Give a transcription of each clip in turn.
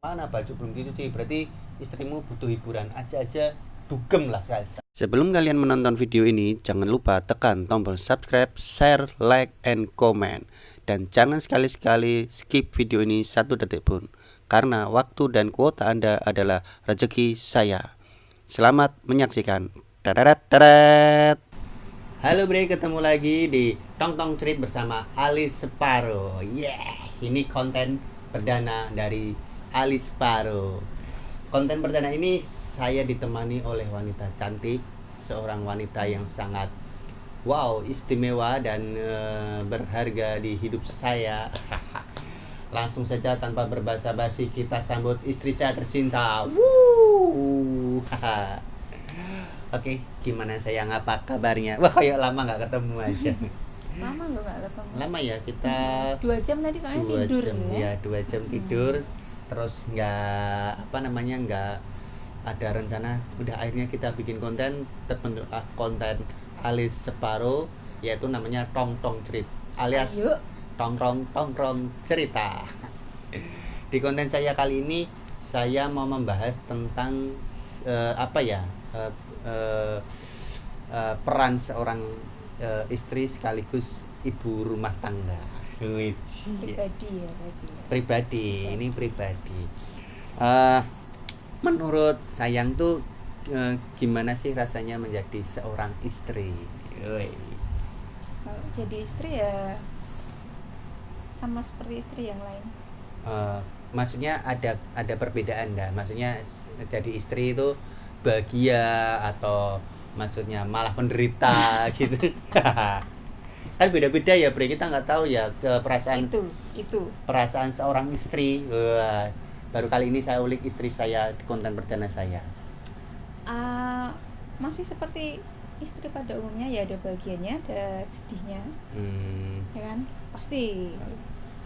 Mana baju belum dicuci, berarti istrimu butuh hiburan. Aja dugem lah saya. Sebelum kalian menonton video ini, jangan lupa tekan tombol subscribe, share, like, and comment. Dan jangan sekali-sekali skip video ini 1 detik pun, karena waktu dan kuota Anda adalah rezeki saya. Selamat menyaksikan. Dadat. Halo Bre, ketemu lagi di Tong Tong Treat bersama Alice Separo. Ini konten perdana dari Alice Separo. Konten perdana ini saya ditemani oleh wanita cantik, seorang wanita yang sangat istimewa dan berharga di hidup saya. Langsung saja tanpa berbasa-basi kita sambut istri saya tercinta. Oke, gimana sayang, apa kabarnya? Wah, kayak lama nggak ketemu aja. Lama loh nggak ketemu. Lama ya, kita 2 jam tadi soalnya 2 tidur jam, ya. 2 jam tidur. Terus nggak ada rencana. Udah akhirnya kita bikin konten, terbentuklah konten Alice Separo, yaitu namanya Tong Tong Treat alias Ayo. Tongkrong cerita. Di konten saya kali ini saya mau membahas tentang peran seorang istri sekaligus ibu rumah tangga. Pribadi. Ini pribadi. Menurut sayang tuh gimana sih rasanya menjadi seorang istri? Kalau jadi istri ya sama seperti istri yang lain. Maksudnya ada perbedaan nggak? Maksudnya jadi istri itu bahagia atau maksudnya malah penderita gitu? Kan beda-beda ya Bre, kita nggak tahu ya perasaan seorang istri. Baru kali ini saya ulik istri saya di konten perdana saya. Masih seperti istri pada umumnya, ya ada bahagianya, ada sedihnya. Ya kan, pasti.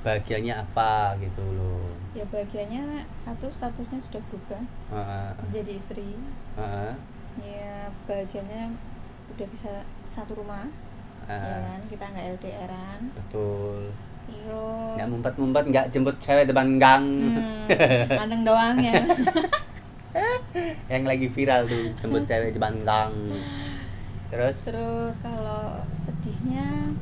Bahagianya apa gitu loh? Ya bahagianya satu, statusnya sudah berubah menjadi istri. Ya bahagianya udah bisa satu rumah. Ya kan, kita nggak LDRan. Betul. Terus nggak mumpet-mumpet, nggak jemput cewek depan gang. Mandeng doang ya. Yang lagi viral tuh, jemput cewek depan gang. Terus kalau sedihnya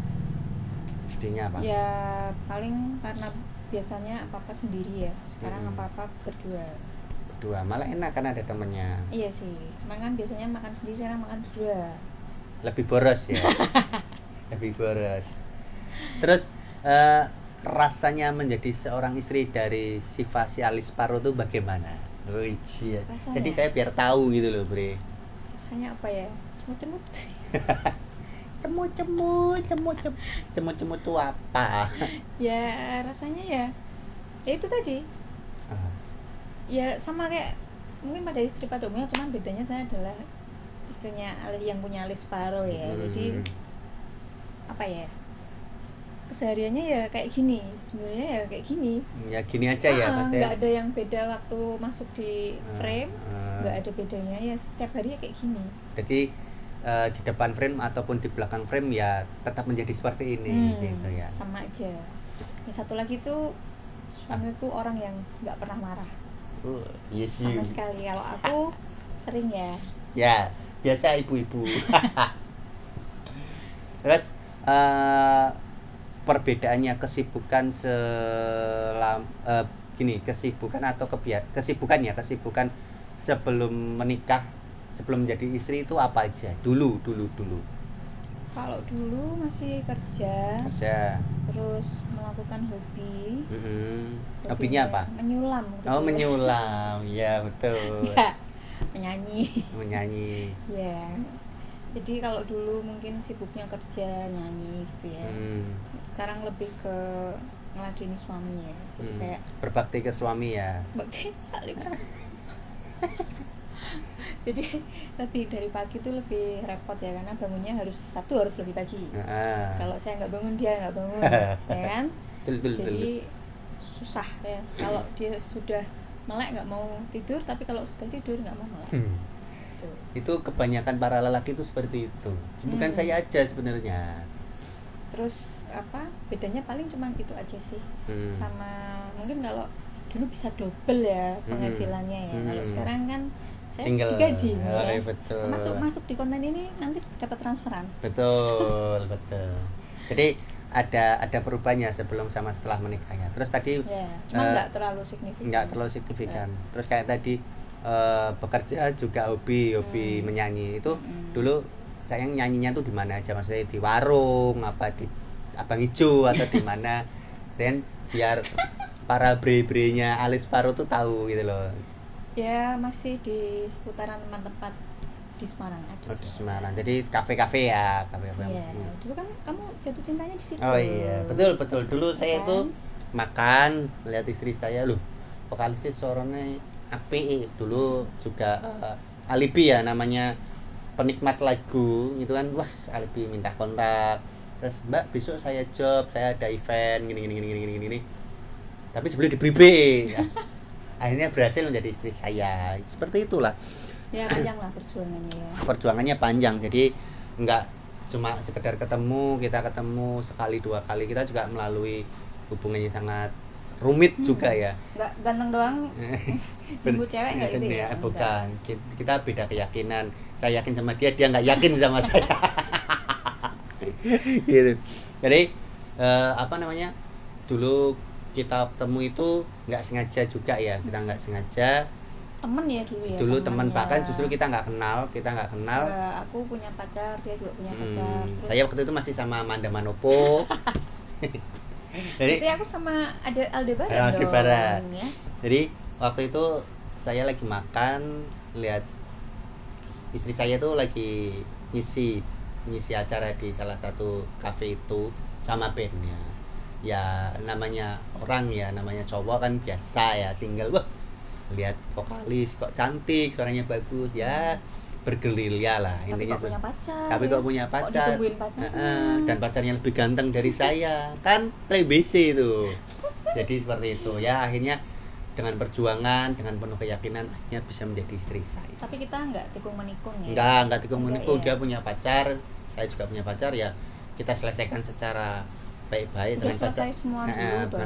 apa? Ya paling karena biasanya apa-apa sendiri ya. Sekarang apa-apa berdua, malah enak kan ada temennya. Iya sih, cuman kan biasanya makan sendiri, sekarang makan berdua. Lebih boros ya. Lebih boros. Terus rasanya menjadi seorang istri dari si Alice Separo tuh bagaimana? Jadi saya biar tahu gitu loh Bre. Rasanya apa ya? Cemut-cemut. Cemut tuh apa? Ya rasanya ya itu tadi. Ya sama kayak mungkin pada istri pada umumnya, cuman bedanya saya adalah istrinya yang punya Alice Separo ya. Jadi apa ya, kesehariannya ya kayak gini, sebenarnya ya kayak gini. Ya gini aja ya pasti. Nggak ada yang beda waktu masuk di frame, nggak ada bedanya ya, setiap hari ya kayak gini. Jadi di depan frame ataupun di belakang frame ya tetap menjadi seperti ini gitu ya. Sama aja. Yang satu lagi tuh suamiku orang yang nggak pernah marah. Yes, sama sekali. Kalau aku sering ya. Ya biasa ibu-ibu. Terus perbedaannya kesibukan kesibukan sebelum menikah, sebelum menjadi istri itu apa aja? Dulu. Kalau dulu masih kerja. Terus melakukan hobi. Hobinya apa? Menyulam. Menyulam. Ya betul. Ya, menyanyi. Ya. Jadi kalau dulu mungkin sibuknya kerja, nyanyi gitu ya. Sekarang lebih ke ngeladeni suami ya. Jadi kayak berbakti ke suami ya. Bakti salim. Jadi lebih dari pagi itu lebih repot ya, karena bangunnya harus lebih pagi. Kalau saya nggak bangun, dia nggak bangun. Ya kan? Jadi susah ya. Kalau dia sudah melek nggak mau tidur, tapi kalau sudah tidur nggak mau melek. Itu kebanyakan para lelaki itu seperti itu. Bukan saya aja sebenarnya. Terus bedanya paling cuma itu aja sih. Sama mungkin kalau dulu bisa double ya penghasilannya ya. Kalau sekarang kan saya single digaji ya. Ya. Betul. Masuk di konten ini nanti dapat transferan. Betul. Jadi ada perubahannya sebelum sama setelah menikahnya. Terus tadi cuma nggak terlalu signifikan. Terus kayak tadi bekerja juga hobi menyanyi itu. Dulu saya nyanyinya tuh di mana aja, maksudnya di warung apa di Abang Ijo atau di mana, dan biar para bre-brenya alis Paro tuh tahu gitu loh. Ya masih di seputaran tempat-tempat di Semarang aja. Di Semarang. Jadi kafe-kafe ya, kafe-kafe. Iya. Dulu kan kamu jatuh cintanya di situ. Oh iya, betul. Dulu saya itu makan lihat istri saya, loh vokalisnya suaranya apik. Dulu juga Alibi ya namanya, penikmat lagu gitu kan. Wah, Alibi minta kontak. Terus Mbak, besok saya job, saya ada event gini. Tapi sebelum diberi B. Akhirnya berhasil menjadi istri saya. Seperti itulah. Ya panjang lah perjuangannya ya. Perjuangannya panjang, jadi enggak cuma sekedar ketemu sekali dua kali, kita juga melalui hubungannya sangat rumit juga ya. Enggak ganteng doang nunggu cewek enggak gitu ya? Bukan, kita beda keyakinan. Saya yakin sama dia enggak yakin sama saya. Gitu. Jadi dulu kita ketemu itu nggak sengaja juga ya, kita nggak sengaja. Temen ya dulu ya. Dulu teman, bahkan justru kita nggak kenal. Aku punya pacar, dia juga punya pacar. Terus saya waktu itu masih sama Amanda Manopo. Jadi aku sama Aldebaran ya. Jadi waktu itu saya lagi makan, lihat istri saya tuh lagi ngisi acara di salah satu kafe itu sama bandnya. Ya namanya orang ya, namanya cowok kan biasa ya, single. Wah, lihat vokalis kok cantik, suaranya bagus ya, bergerilya lah intinya. Tapi kok punya pacar. Kok ditungguin pacarnya. Dan pacarnya lebih ganteng dari saya, kan TBC itu. Jadi seperti itu ya, akhirnya dengan perjuangan, dengan penuh keyakinan akhirnya bisa menjadi istri saya. Tapi kita nggak tikung menikung ya. Enggak tikung menikung. Dia punya pacar, saya juga punya pacar, ya kita selesaikan secara baik-baik dengan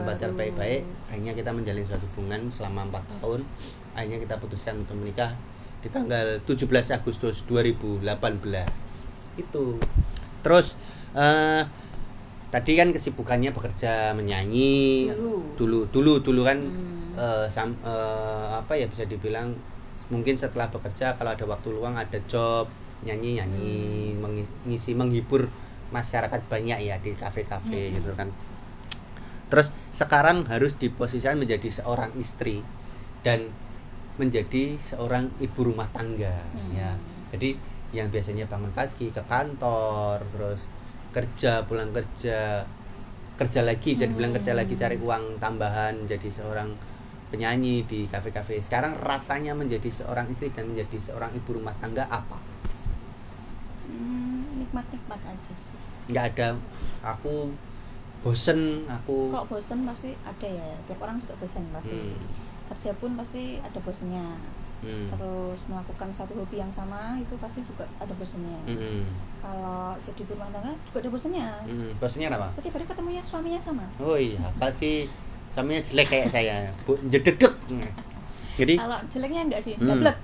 pacar baik-baik. Akhirnya kita menjalin suatu hubungan selama 4 tahun. Akhirnya kita putuskan untuk menikah di tanggal 17 Agustus 2018 itu. Terus tadi kan kesibukannya bekerja menyanyi dulu kan. Bisa dibilang mungkin setelah bekerja kalau ada waktu luang, ada job nyanyi menghibur masyarakat banyak ya di kafe-kafe gitu kan. Terus sekarang harus diposisikan menjadi seorang istri dan menjadi seorang ibu rumah tangga ya. Jadi yang biasanya bangun pagi ke kantor, terus pulang kerja lagi, bisa dibilang kerja lagi cari uang tambahan, jadi seorang penyanyi di kafe-kafe. Sekarang rasanya menjadi seorang istri dan menjadi seorang ibu rumah tangga apa? Nikmat aja sih. Nggak ada aku bosen. Kok bosen pasti ada ya, tiap orang juga bosen pasti. Kerja pun pasti ada bosennya. Terus melakukan satu hobi yang sama itu pasti juga ada bosennya. Kalau jadi ibu rumah tangga juga ada bosennya. Bosennya apa? Setiap hari ketemunya suaminya sama. Oh iya, apalagi suaminya jelek kayak saya, jededek. Jadi kalau jeleknya enggak sih, dablek.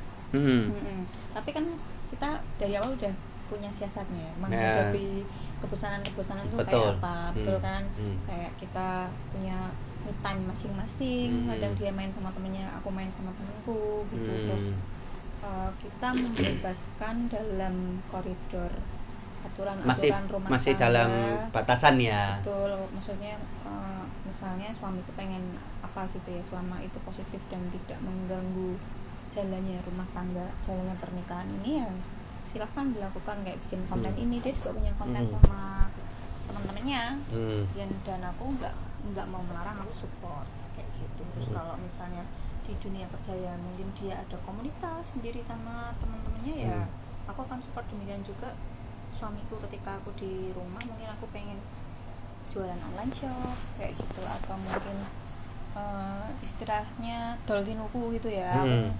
Tapi kan kita dari awal udah punya siasatnya menghadapi kebosanan itu kayak apa, betul kan? Kayak kita punya me time masing-masing. Kadang dia main sama temennya, aku main sama temenku gitu. Terus kita membebaskan dalam koridor aturan rumah tangga, masih dalam batasan ya. Betul, maksudnya misalnya suamiku pengen apa gitu ya, selama itu positif dan tidak mengganggu jalannya rumah tangga, jalannya pernikahan ini ya silahkan dilakukan. Kayak bikin konten ini, dia juga punya konten sama teman-temannya. Dan aku nggak mau melarang, aku support kayak gitu. Terus kalau misalnya di dunia kerja ya mungkin dia ada komunitas sendiri sama teman-temannya, ya aku akan support. Demikian juga suamiku, ketika aku di rumah mungkin aku pengen jualan online shop kayak gitu, atau mungkin istilahnya doltinuku gitu ya, aku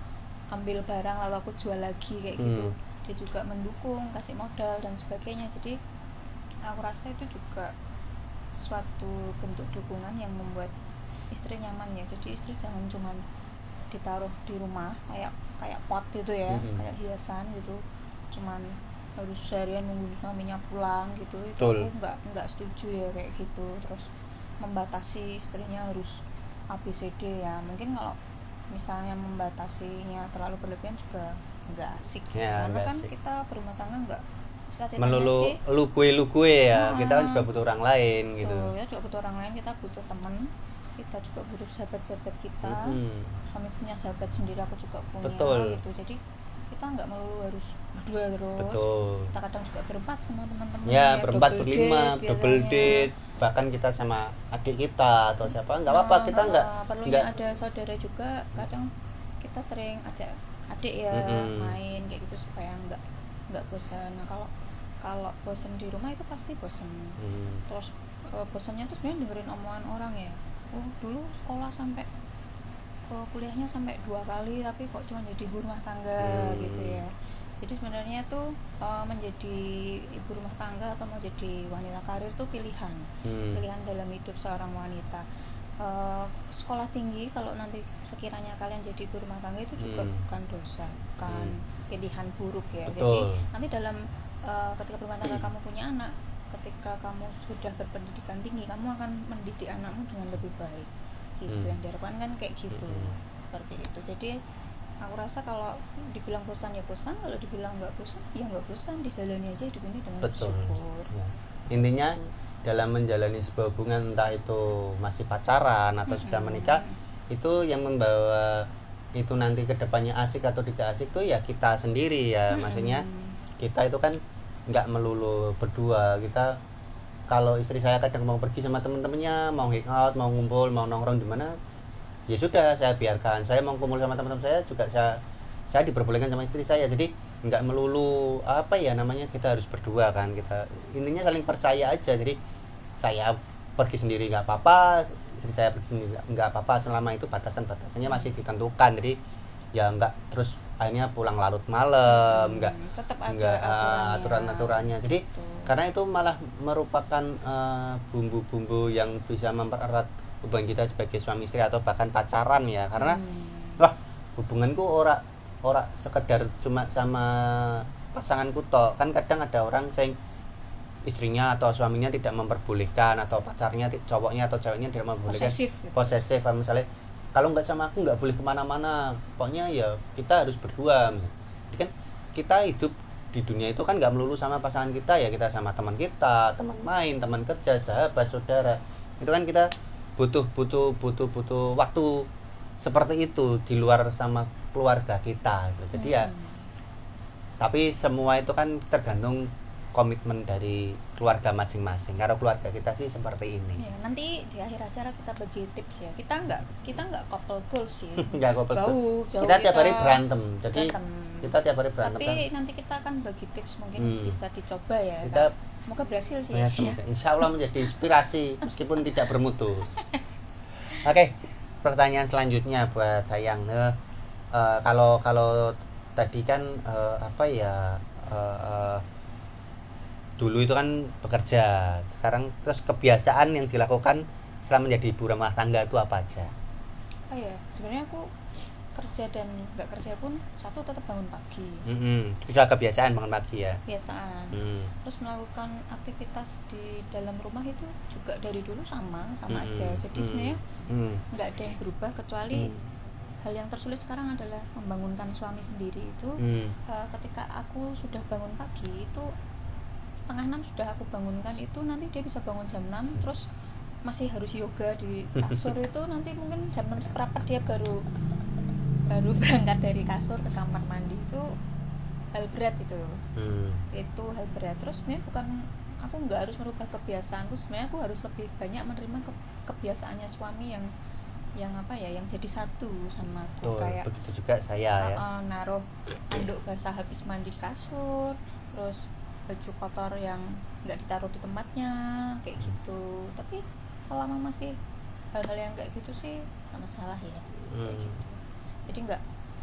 ambil barang lalu aku jual lagi kayak gitu. Dia juga mendukung, kasih modal dan sebagainya. Jadi aku rasa itu juga suatu bentuk dukungan yang membuat istri nyaman ya. Jadi istri jangan cuman ditaruh di rumah kayak pot gitu ya, kayak hiasan gitu, cuman harus seharian nunggu suaminya pulang gitu. Itu aku nggak setuju ya kayak gitu. Terus membatasi istrinya harus ABCD ya, mungkin kalau misalnya membatasinya terlalu berlebihan juga nggak asik ya, karena kan asik. Kita berumah tangga nggak melulu lu ya, kita kan juga butuh orang lain gitu. Ya juga butuh orang lain, kita butuh teman, kita juga butuh sahabat-sahabat kita. Suami punya sahabat sendiri, aku juga punya gitu. Jadi kita nggak melulu harus berdua terus. Kita kadang juga berempat sama teman-teman ya, berempat berlima, double date, bahkan kita sama adik kita atau siapa, nggak apa-apa, kita perlunya ada saudara juga. Kadang kita sering ajak adik ya main kayak gitu supaya nggak bosan. Nah, kalau bosan di rumah itu pasti bosan. Terus bosannya tuh sebenarnya dengerin omongan orang ya. Dulu sekolah sampai kuliahnya sampai 2 kali tapi kok cuma jadi ibu rumah tangga gitu ya. Jadi sebenarnya tuh menjadi ibu rumah tangga atau mau jadi wanita karir tuh pilihan dalam hidup seorang wanita. Sekolah tinggi kalau nanti sekiranya kalian jadi ibu rumah tangga itu juga bukan dosa, bukan pilihan buruk ya. Jadi nanti dalam ketika berumah tangga kamu punya anak, ketika kamu sudah berpendidikan tinggi, kamu akan mendidik anakmu dengan lebih baik gitu. Yang diharapkan kan kayak gitu, seperti itu. Jadi aku rasa kalau dibilang bosan ya bosan, kalau dibilang nggak bosan ya nggak bosan, dijalani aja hidup ini dengan bersyukur. Intinya dalam menjalani sebuah hubungan, entah itu masih pacaran atau sudah menikah, itu yang membawa itu nanti kedepannya asik atau tidak asik tuh ya kita sendiri ya. Maksudnya kita itu kan nggak melulu berdua. Kita, kalau istri saya kadang mau pergi sama teman-temannya, mau hangout, mau ngumpul, mau nongkrong di mana, ya sudah saya biarkan. Saya mau kumpul sama teman-teman saya juga saya diperbolehkan sama istri saya. Jadi nggak melulu apa ya namanya kita harus berdua kan. Kita intinya saling percaya aja. Jadi saya pergi sendiri nggak apa-apa, istri saya pergi sendiri nggak apa-apa, selama itu batasannya masih ditentukan. Jadi ya nggak terus akhirnya pulang larut malam, nggak aturan-aturannya. Jadi karena itu malah merupakan bumbu-bumbu yang bisa mempererat hubungan kita sebagai suami istri atau bahkan pacaran ya. Karena wah, hubunganku ora sekedar cuma sama pasanganku toh. Kan kadang ada orang yang istrinya atau suaminya tidak memperbolehkan, atau pacarnya, cowoknya atau ceweknya tidak memperbolehkan, posesif misalnya, kalau nggak sama aku nggak boleh kemana-mana, pokoknya ya kita harus berdua. Jadi kan kita hidup di dunia itu kan nggak melulu sama pasangan kita ya, kita sama teman kita, teman main, teman kerja, sahabat, saudara. Itu kan kita butuh waktu seperti itu di luar sama keluarga kita gitu. Jadi ya tapi semua itu kan tergantung komitmen dari keluarga masing-masing. Kalau keluarga kita sih seperti ini. Ya, nanti di akhir acara kita bagi tips ya. Kita nggak couple goals sih. Nggak couple jauh. Kita tiap hari berantem. Jadi kita tiap hari berantem. Tapi kan nanti kita akan bagi tips, mungkin bisa dicoba ya. Semoga berhasil sih. Ya, insya Allah menjadi inspirasi meskipun tidak bermutu. Oke, pertanyaan selanjutnya buat Sayang. Kalau tadi kan dulu itu kan bekerja, sekarang terus kebiasaan yang dilakukan selama menjadi ibu rumah tangga itu apa aja? Sebenarnya aku kerja dan nggak kerja pun satu tetap bangun pagi. Bisa kebiasaan bangun pagi ya? Kebiasaan. Terus melakukan aktivitas di dalam rumah itu juga dari dulu sama aja. Jadi sebenarnya nggak ada yang berubah, kecuali hal yang tersulit sekarang adalah membangunkan suami sendiri itu. Ketika aku sudah bangun pagi itu 5:30 sudah aku bangunkan, itu nanti dia bisa bangun jam 6, terus masih harus yoga di kasur itu nanti mungkin jam 6:15 dia baru berangkat dari kasur ke kamar mandi. Itu hal berat itu. Itu hal berat. Terus sebenarnya aku nggak harus merubah kebiasaanku, sebenarnya aku harus lebih banyak menerima kebiasaannya suami yang jadi satu sama aku. Kayak begitu juga saya ya. Naruh handuk basah habis mandi di kasur, terus baju kotor yang nggak ditaruh di tempatnya kayak gitu. Tapi selama masih hal-hal yang kayak gitu sih nggak masalah ya. Kayak gitu. Jadi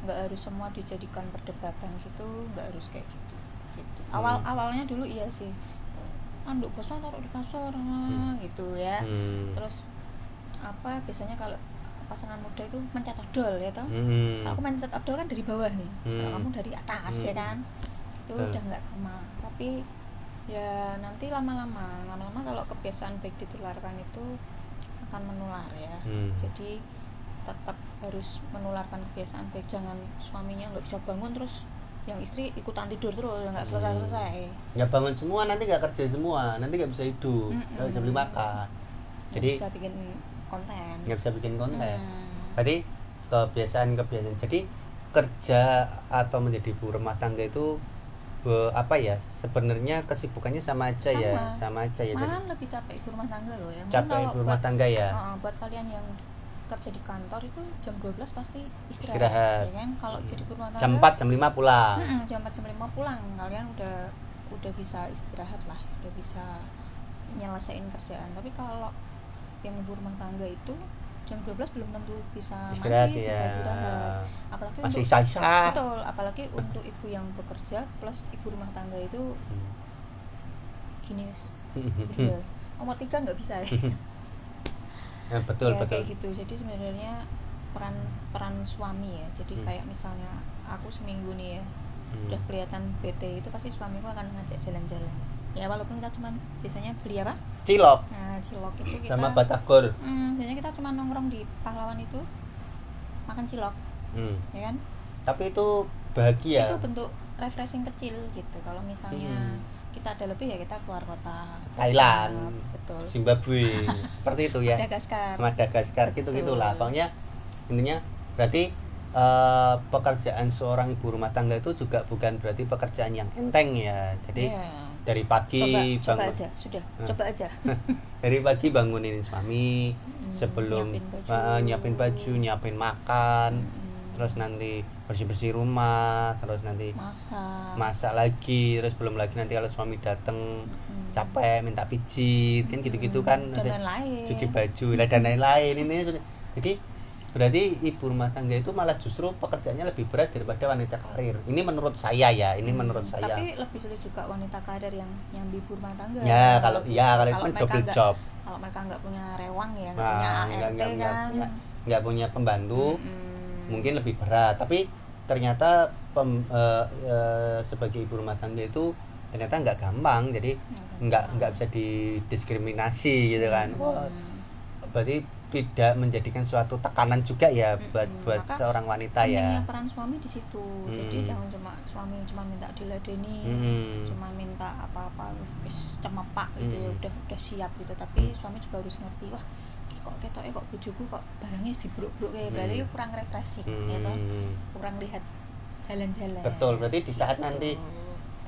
nggak harus semua dijadikan perdebatan gitu, nggak harus kayak gitu. Awalnya dulu iya sih, handuk basah taruh di kasur gitu ya. Terus apa biasanya kalau pasangan muda itu mencet odol ya toh. Kalau aku mencet odol kan dari bawah nih, kalau kamu dari atas ya kan, itu udah nggak sama. Tapi ya nanti lama-lama kalau kebiasaan baik ditularkan itu akan menular ya. Jadi tetap harus menularkan kebiasaan baik, jangan suaminya nggak bisa bangun terus yang istri ikutan tidur terus, nggak selesai. Nggak bangun semua, nanti nggak kerja semua, nanti nggak bisa hidup, nggak bisa beli makan. Jadi nggak bisa bikin konten. Berarti kebiasaan. Jadi kerja atau menjadi ibu rumah tangga itu apa ya, sebenarnya kesibukannya sama aja ya. Malah lebih capek ibu rumah tangga loh ya. Capek ibu rumah tangga ya. Buat kalian yang kerja di kantor itu jam 12 pasti istirahat. Ya kan? Kalau jadi ibu rumah tangga jam 4 jam 5 pulang. Jam 4 jam 5 pulang. Kalian udah bisa istirahat lah, udah bisa nyelesain kerjaan. Tapi kalau yang ibu rumah tangga itu jam 12 belum tentu bisa mandi, bisa istirahat. Apalagi masih sisa. Betul, apalagi untuk ibu yang bekerja plus ibu rumah tangga itu gini wis. Udah nomor 3 nggak bisa ya. Ya, betul. Kayak gitu. Jadi sebenarnya peran suami ya. Jadi kayak misalnya aku seminggu nih ya, udah kelihatan bete, itu pasti suamiku akan ngajak jalan-jalan. Ya walaupun kita cuman biasanya beli apa? Cilok. Nah, cilok itu kita sama batagor. Biasanya kita cuma nongkrong di Pahlawan itu makan cilok. Ya kan? Tapi itu bahagia. Itu bentuk refreshing kecil gitu. Kalau misalnya kita ada lebih ya kita keluar kota, Thailand, betul. Zimbabwe, seperti itu ya. Madagaskar gitu-gitulah. Pokoknya intinya berarti pekerjaan seorang ibu rumah tangga itu juga bukan berarti pekerjaan yang enteng ya. Jadi dari pagi coba aja. Dari pagi bangunin suami, sebelum nyiapin baju, nyiapin makan, terus nanti bersih-bersih rumah, terus nanti masak lagi, terus belum lagi nanti kalau suami datang capek minta pijit kan gitu-gitu kan, cuci baju dan lain-lain. Ini jadi berarti ibu rumah tangga itu malah justru pekerjaannya lebih berat daripada wanita karir. Ini menurut saya ya, menurut saya. Tapi lebih sulit juga wanita karir yang ibu rumah tangga. Ya, kalau itu kan double job. Kalau mereka nggak punya rewang ya, nggak punya ART kan. Nggak punya pembantu, mungkin lebih berat. Tapi ternyata sebagai ibu rumah tangga itu ternyata nggak gampang. Jadi nggak bisa didiskriminasi gitu kan. Berarti tidak menjadikan suatu tekanan juga ya buat seorang wanita ya. Peran suami di situ. Jadi jangan suami cuma minta diladeni, cuma minta apa-apa wis cemepak gitu ya, udah siap gitu. Tapi suami juga harus ngerti, wah kok ketoknya kok bojoku kok barangnya dibruk-bruk kayak berarti kurang refreshing ya toh. Kurang lihat jalan-jalan. Betul, berarti di saat nanti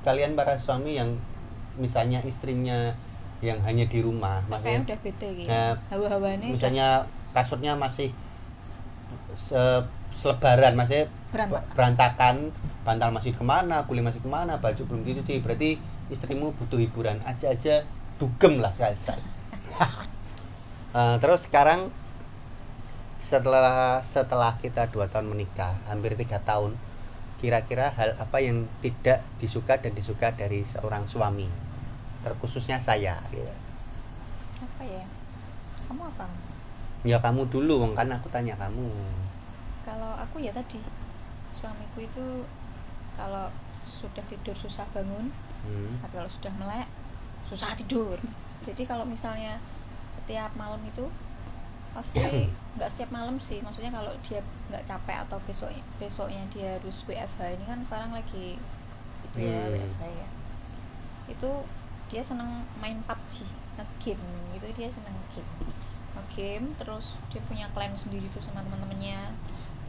kalian para suami yang misalnya istrinya yang hanya di rumah, makanya udah bete gitu. Hawa-hawane misalnya kasurnya masih selebaran, masih berantakan, bantal masih kemana, kulit masih kemana, baju belum dicuci, berarti istrimu butuh hiburan. Aja dugem lah sekali. Terus sekarang setelah kita 2 tahun menikah, hampir 3 tahun, kira-kira hal apa yang tidak disuka dan disuka dari seorang suami, terkhususnya saya ya. Apa ya? Kamu apa? Ya kamu dulu, kan aku tanya kamu. Kalau aku ya tadi, suamiku itu kalau sudah tidur susah bangun, tapi kalau sudah melek susah tidur. Jadi kalau misalnya setiap malam itu pasti nggak setiap malam sih, maksudnya kalau dia nggak capek atau besoknya dia harus WFH, ini kan sekarang lagi itu ya WFH ya, itu dia seneng main PUBG, nge-game gitu, dia seneng nge-game terus dia punya klan sendiri tuh sama teman-temannya.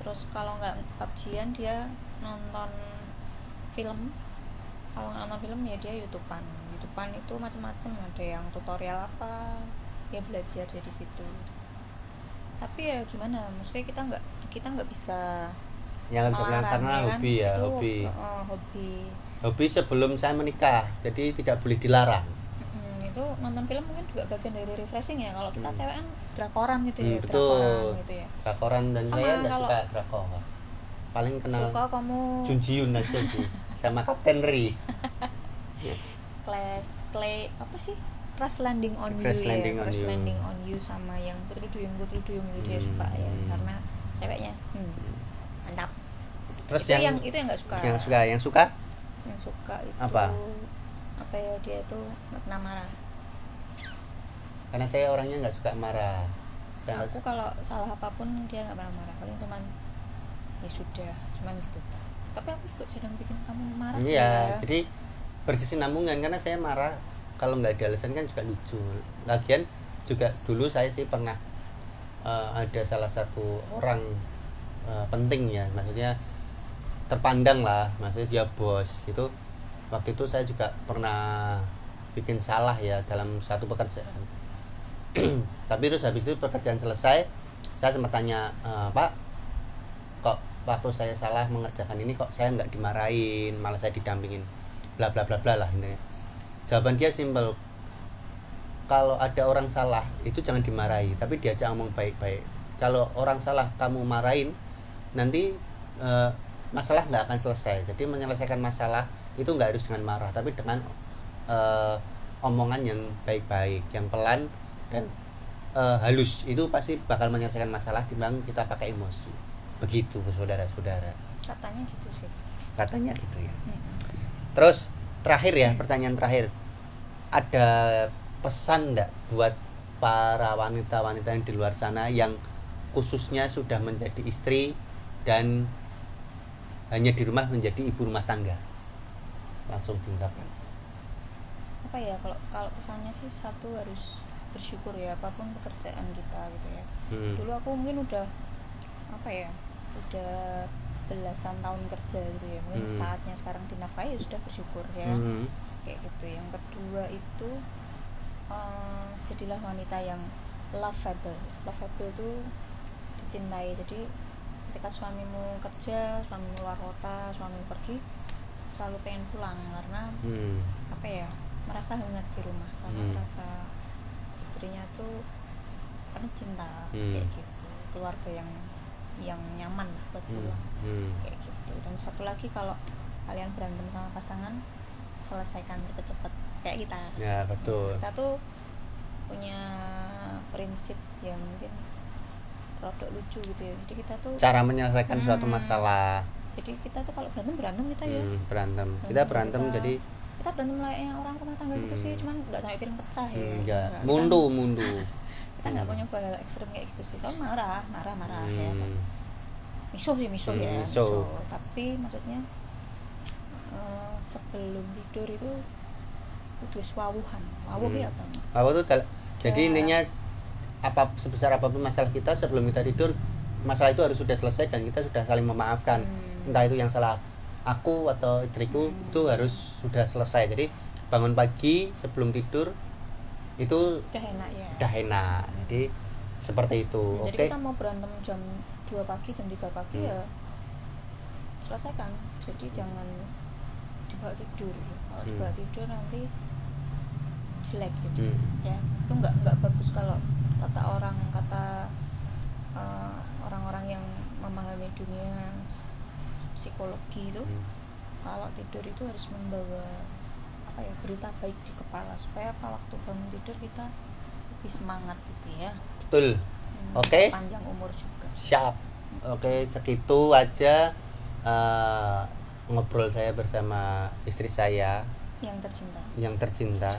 Terus kalau nggak PUBG-an dia nonton film, kalau nggak nonton film ya dia YouTubean itu macam-macam, ada yang tutorial apa, dia belajar dari situ. Tapi ya gimana, maksudnya kita nggak bisa melarang, karena ya hobi kan? ya, Itu hobi sebelum saya menikah, jadi tidak boleh dilarang. Itu nonton film mungkin juga bagian dari refreshing ya. Kalau kita cewek kan drakoran gitu ya, drakoran dan sama saya nggak suka drakor, paling kenal suka kamu Jun Ji Hyun aja sih sama Kapten Ri. Clay apa sih crash landing on Crash you landing ya, on crash you. landing on you sama yang putri duyung itu dia suka ya, karena ceweknya mantap. Terus itu yang nggak suka. Yang suka itu apa ya, dia itu nggak pernah marah. Karena saya orangnya nggak suka marah. Aku kalau salah apapun dia nggak pernah marah, paling cuman ya sudah, cuman gitu. Tapi aku juga jarang bikin kamu marah sih ya. Jadi berkesinambungan, karena saya marah kalau nggak ada alasan kan juga lucu. Lagian juga dulu saya sih pernah ada salah satu orang penting ya, maksudnya terpandang lah, maksudnya dia bos gitu. Waktu itu saya juga pernah bikin salah ya dalam satu pekerjaan. Tapi terus habis itu pekerjaan selesai, saya sempat tanya, Pak, kok waktu saya salah mengerjakan ini kok saya nggak dimarahin, malah saya didampingin, bla bla bla bla lah intinya. Jawaban dia simpel, kalau ada orang salah itu jangan dimarahi, tapi diajak ngomong baik-baik. Kalau orang salah kamu marahin, nanti masalah nggak akan selesai. Jadi menyelesaikan masalah itu nggak harus dengan marah, tapi dengan omongan yang baik-baik, yang pelan dan halus, itu pasti bakal menyelesaikan masalah dibanding kita pakai emosi. Begitu saudara-saudara. Katanya gitu sih. Katanya gitu ya. Terus terakhir ya, pertanyaan terakhir, ada pesan enggak buat para wanita-wanita yang di luar sana yang khususnya sudah menjadi istri dan hanya di rumah menjadi ibu rumah tangga? Langsung diungkapkan. Apa ya, kalau pesannya sih satu, harus bersyukur ya apapun pekerjaan kita gitu ya. Dulu aku mungkin udah belasan tahun kerja gitu ya, mungkin saatnya sekarang dinafkahi, ya sudah bersyukur ya. Kayak gitu. Yang kedua itu jadilah wanita yang lovable itu dicintai. Jadi ketika suamimu kerja, suamimu luar kota, suamimu pergi, selalu pengen pulang karena merasa hangat di rumah, karena merasa istrinya tuh penuh cinta. Kayak gitu, keluarga yang nyaman lah buat pulang. Kayak gitu. Dan satu lagi, kalau kalian berantem sama pasangan, selesaikan cepet-cepet kayak kita. Ya betul. Kita tuh punya prinsip yang mungkin rodok lucu gitu ya. Jadi kita tuh cara menyelesaikan suatu masalah. Jadi kita tuh kalau berantem kita ya. Kita berantem jadi kita berantem layaknya orang rumah tangga gitu sih, cuman nggak sampai piring pecah ya. Enggak. Mundu. Kita nggak punya hal ekstrem kayak gitu sih. Kalau marah ya. Misuh ya. Tapi maksudnya sebelum tidur itu butuh wawuhan. Wawuh ya apa? Wawuh itu jadi intinya sebesar apapun masalah kita, sebelum kita tidur masalah itu harus sudah selesai dan kita sudah saling memaafkan. Entah itu yang salah aku atau istriku, itu harus sudah selesai. Jadi bangun pagi sebelum tidur itu udah enak. Jadi seperti itu. Jadi kita mau berantem jam 2 pagi, jam 3 pagi ya selesaikan. Jadi jangan dibawa tidur. Kalau dibawa tidur nanti jelek gitu. Ya, itu nggak bagus. Kalau kata orang-orang yang memahami dunia psikologi itu, kalau tidur itu harus membawa berita baik di kepala, supaya waktu bangun tidur kita lebih semangat gitu ya. Betul. Oke. Panjang umur juga. Siap. Oke, segitu aja ngobrol saya bersama istri saya yang tercinta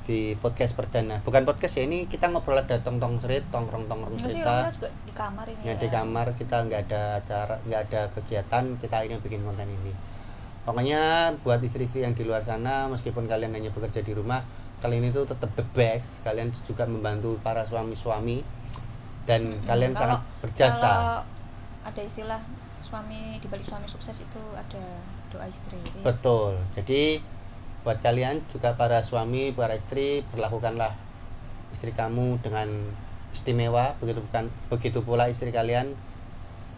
di podcast perdana. Bukan podcast ya, ini kita ngobrol, ada tongkrong cerita. Kita juga di kamar ini ya. Di kamar kita nggak ada acara, nggak ada kegiatan, kita ini bikin konten ini. Pokoknya buat istri-istri yang di luar sana, meskipun kalian hanya bekerja di rumah, kalian itu tetap the best. Kalian juga membantu para suami-suami dan kalian sangat berjasa. Kalau ada istilah di balik suami sukses itu ada doa istri. Betul. Jadi buat kalian juga para suami, para istri, perlakukanlah istri kamu dengan istimewa. Begitu pula istri kalian,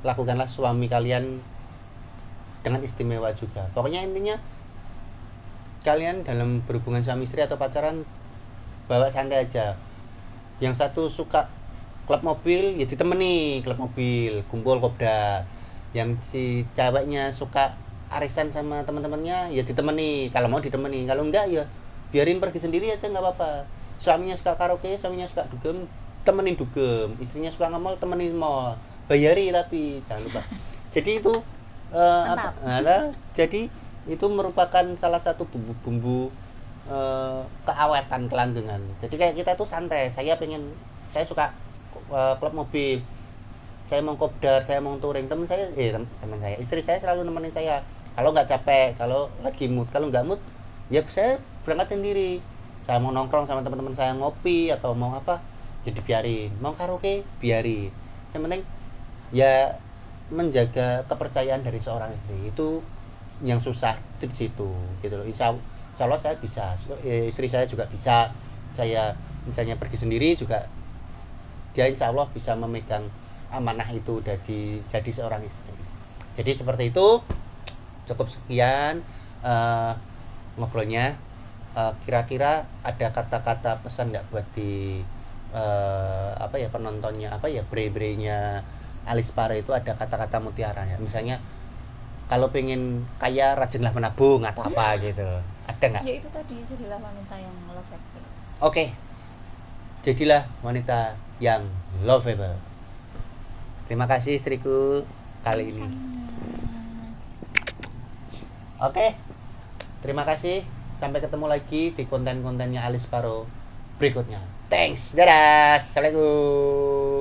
lakukanlah suami kalian dengan istimewa juga. Pokoknya intinya kalian dalam berhubungan suami istri atau pacaran, bawa santai aja. Yang satu suka klub mobil, ya ditemani klub mobil, kumpul kopdar. Yang si ceweknya suka arisan sama teman-temannya, ya ditemani, kalau mau ditemani, kalau enggak ya biarin pergi sendiri aja nggak apa-apa. Suaminya suka karaoke, suaminya suka dugem, temenin dugem. Istrinya suka nge-mall, temenin mall. Bayari tapi jangan lupa. Jadi itu jadi itu merupakan salah satu bumbu-bumbu keawetan kelanggengan. Jadi kayak kita tuh santai. Saya suka klub mobil. Saya mau kopdar, saya mau touring. Teman saya, istri saya selalu nemenin saya. Kalau nggak capek, kalau lagi mood, kalau nggak mood, ya saya berangkat sendiri. Saya mau nongkrong sama teman-teman saya ngopi atau mau apa, jadi biarin. Mau karaoke, biarin. Yang penting ya menjaga kepercayaan dari seorang istri itu yang susah itu di situ gitu loh. Insya Allah saya bisa, istri saya juga bisa. Saya misalnya pergi sendiri juga dia insya Allah bisa memegang amanah itu jadi seorang istri. Jadi seperti itu. Cukup sekian ngobrolnya. Kira-kira ada kata-kata pesan nggak buat di penontonnya, bre-brenya Alice Pare itu ada kata-kata mutiaranya, misalnya kalau pengen kaya rajinlah menabung atau apa gitu, ada nggak? Ya itu tadi, jadilah wanita yang lovable. Oke, jadilah wanita yang lovable. Terima kasih istriku kali ini. Oke, terima kasih. Sampai ketemu lagi di konten-kontennya Alice Pare berikutnya. Thanks, dadah, assalamualaikum.